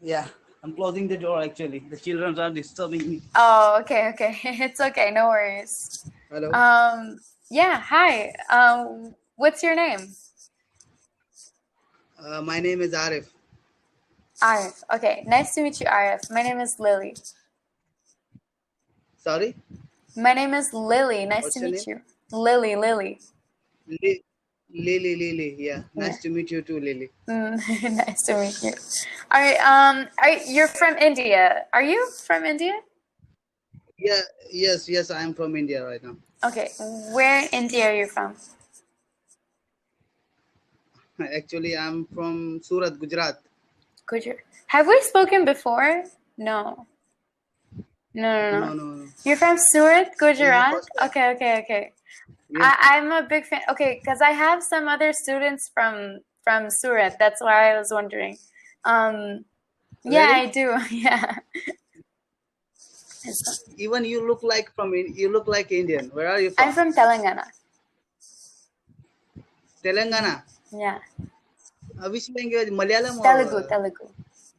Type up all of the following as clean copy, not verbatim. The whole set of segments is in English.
Yeah, I'm closing the door actually. The children are disturbing me. Oh, okay. It's okay, no worries. Hello. Yeah, hi. What's your name? My name is Arif. Arif. Okay, nice to meet you, Arif. My name is Lily. Sorry, My name is Lily. Nice to what's your meet name? you. Lily. Li- Lily. Yeah, Yeah. nice to meet you too, Lily. Nice to meet you. All right. You're from India. Are you from India? Yeah, yes. I am from India right now. Okay. Where in India are you from? Actually, I'm from Surat, Gujarat. Gujarat. Have we spoken before? No. No, No. no, no. You're from Surat, This is the Gujarat? first time. Okay. Yes. I'm a big fan. Okay, because I have some other students from Surat. That's why I was wondering. Yeah, Really? I do. Yeah. Even you look like you look like Indian. Where are you I'm from? from Telangana. Telangana. Yeah. Which language? Malayalam or Telugu.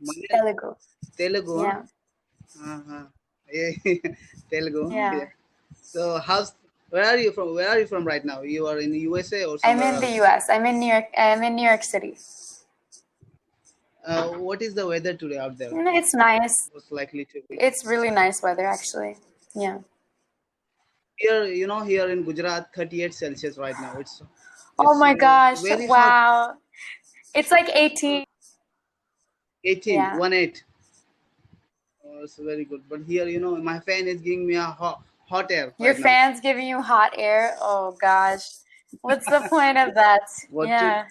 Malayalam? Telugu. Telugu? Huh? Yeah. Uh-huh. Yeah. Telugu. Yeah. Okay. So where are you from? Where are you from right now? You are in the USA or I'm somewhere in the else? US. I'm in New York. I'm in New York City. What is the weather today out there? It's nice. What's likely to be? It's really nice weather, actually. Yeah. Here, here in Gujarat, 38 Celsius right now. It's Oh it's my gosh. very hot. Wow. It's like 18. 18, Yeah. 1-8. Oh, it's very good. But here, my fan is giving me a hot air Your right now. fan's giving you hot air? Oh gosh. What's the point of that? What to? Yeah.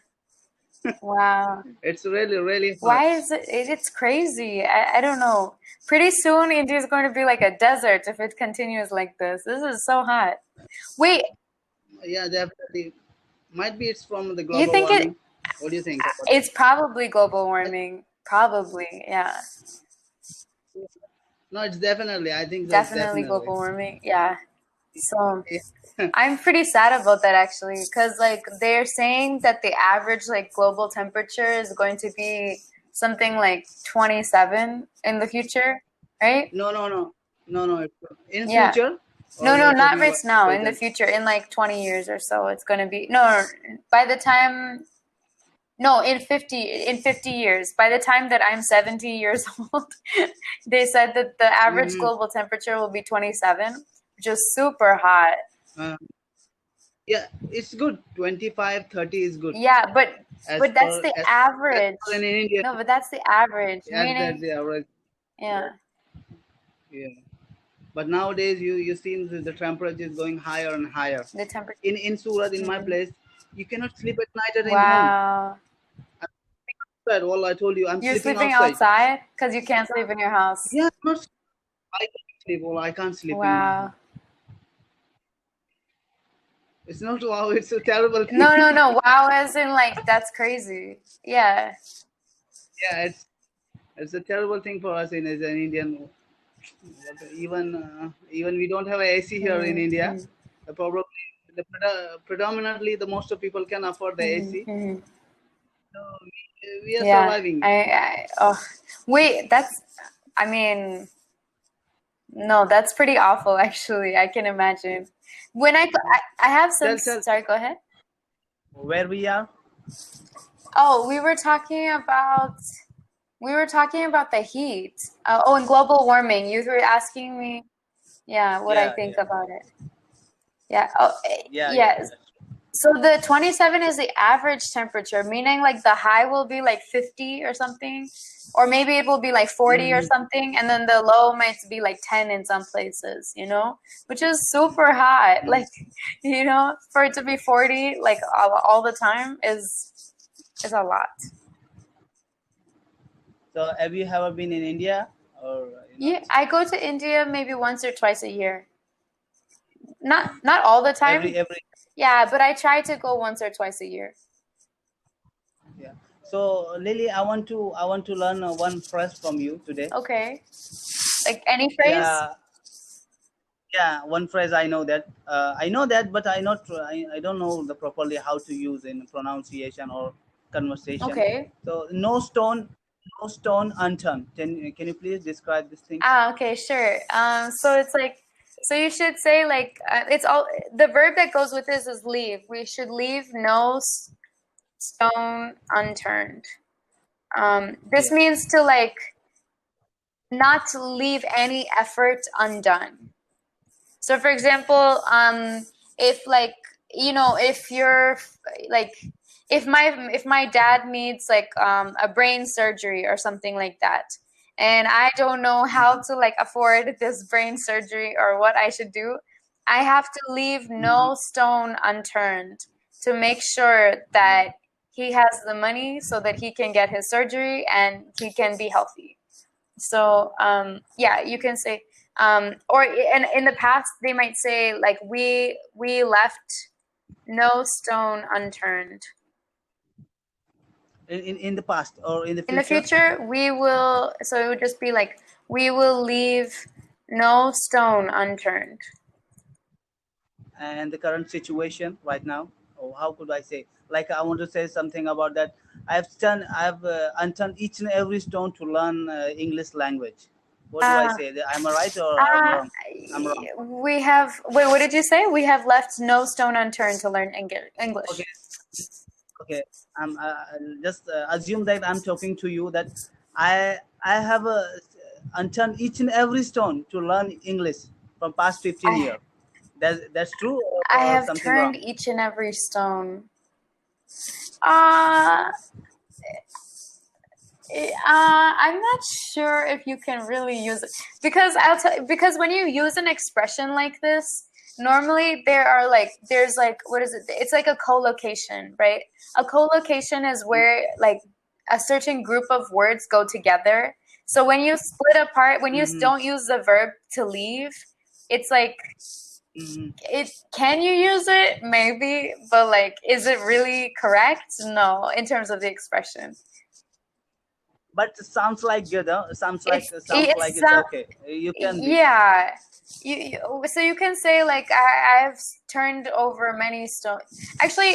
Wow. It's really, really hot. Why is it's crazy. I don't know. Pretty soon India is going to be like a desert if it continues like this. This is so hot. Wait, Yeah, definitely. Might be it's from the you global think warming. What do you think about it's probably global warming. Probably, yeah. it? No, it's definitely. I think so. It's Definitely definitely. global warming. Yeah. So Yeah. I'm pretty sad about that actually, because like they're saying that the average like global temperature is going to be something like 27 in the future, right? No. It's in Yeah. future, or No, you are not talking right about now. In the present. future, in like 20 years or so, it's going to be by the time no, in 50 years. By the time that I'm 70 years old, they said that the average Mm-hmm. global temperature will be 27, which is super hot. Uh, yeah, it's good. 25, 30 is good. Yeah, As but that's per the as, as average. per in India, No, but that's the average. as that's Meaning, the average. yeah, Yeah. But nowadays, you see the temperature is going higher and higher. the temperature. In Surat, in my place, you cannot sleep at night in home. Wow. I'm sleeping outside. Well, I told you, I'm You're sleeping sleeping outside. outside because you can't sleep in your house. Yeah, I can't sleep. Well, I can't sleep in my home. Wow. It's not wow. It's a terrible thing. No. Wow, as in like that's crazy. Yeah. Yeah, it's a terrible thing for us as an Indian. Even we don't have a AC here in India. Probably predominantly the most of people can afford the AC. So we are Yeah. surviving. Oh, wait, I mean, no, that's pretty awful, actually. I can imagine. When I have some, Tell sorry, go ahead. where we are. Oh, we were talking about the heat. And global warming. You were asking me, yeah, what I think about it. Yeah. Oh, yes. So the 27 is the average temperature, meaning like the high will be like 50 or something, or maybe it will be like 40 or something, and then the low might be like 10 in some places, which is super hot. Like, for it to be 40 like all the time is a lot. So have you ever been in India or? Yeah, I go to India maybe once or twice a year. Not all the time. Every. Yeah, but I try to go once or twice a year. Yeah. So Lily, I want to learn one phrase from you today. Okay. Like any phrase? Yeah, one phrase I know that. But I don't know the properly how to use in pronunciation or conversation. Okay. So no stone no stone unturned. Can you please describe this thing? Okay, sure. So it's like, so you should say like, it's all, the verb that goes with this is leave. We should leave no stone unturned. This means to like, not to leave any effort undone. So for example, if like, you know, if you're like, if my dad needs like a brain surgery or something like that, and I don't know how to like afford this brain surgery or what I should do, I have to leave no stone unturned to make sure that he has the money so that he can get his surgery and he can be healthy. So yeah, you can say, or in the past they might say like, we left no stone unturned. In the past or in the future? In the future, we will. So it would just be like, we will leave no stone unturned. And the current situation right now, or how could I say? Like I want to say something about that. I've unturned each and every stone to learn English language. What do I say? Am I right or I'm wrong? I'm wrong. We have. Wait, what did you say? We have left no stone unturned to learn English. Okay. Okay. I'm just assume that I'm talking to you that I have unturned each and every stone to learn English from past 15 years. That's true? Or I have something turned wrong? each and every stone. I'm not sure if you can really use it, because because when you use an expression like this, normally there's like, what is it? It's like a collocation, right? A collocation is where like a certain group of words go together. So when you split apart, when you don't use the verb to leave, it's like, can you use it? Maybe, but like, is it really correct? No, in terms of the expression. But it sounds like good, huh? Sounds like it's okay. You can be. Yeah. So you can say like, I've turned over many stones. Actually,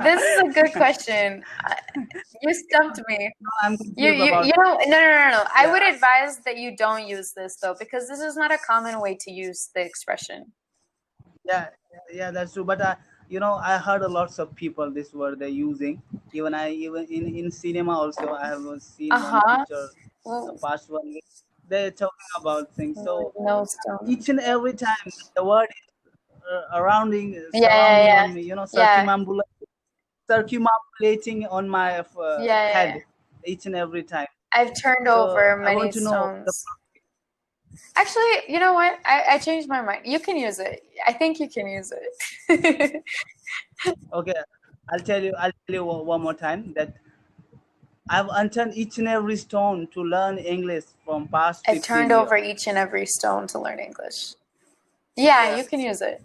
this is a good question. You stumped me. I'm You about know, no. I would advise that you don't use this though, because this is not a common way to use the expression. Yeah, that's true. But you know, I heard a lots of people this word they're using. Even in cinema also, I have seen one picture, the past one. They're talking about things. So No stone. each and every time the word is surrounding on me, you know, circumambulating on my head each and every time. I've turned over many stones. Actually, you know what? I changed my mind. You can use it. I think you can use it. Okay, I'll tell you one more time that I've unturned each and every stone to learn English from past 15 I've turned over each and every stone to learn English. Yeah, you can use it.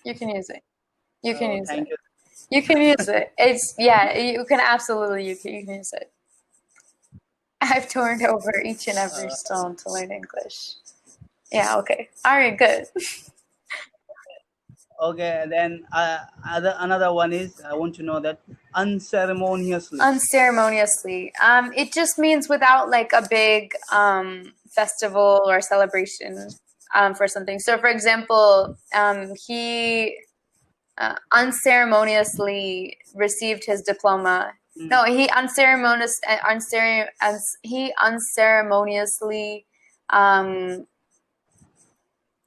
You can use it. You can use it. You can use it. It's, yeah, you can absolutely, you can use it. I've turned over each and every stone to learn English. Yeah, okay. All right, good. Okay, then another one is, I want to know that unceremoniously. Unceremoniously. It just means without like a big festival or celebration for something. So for example, he unceremoniously received his diploma. No, he unceremoniously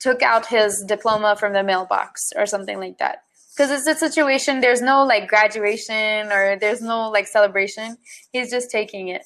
took out his diploma from the mailbox or something like that. Because it's a situation, there's no like graduation or there's no like celebration. He's just taking it.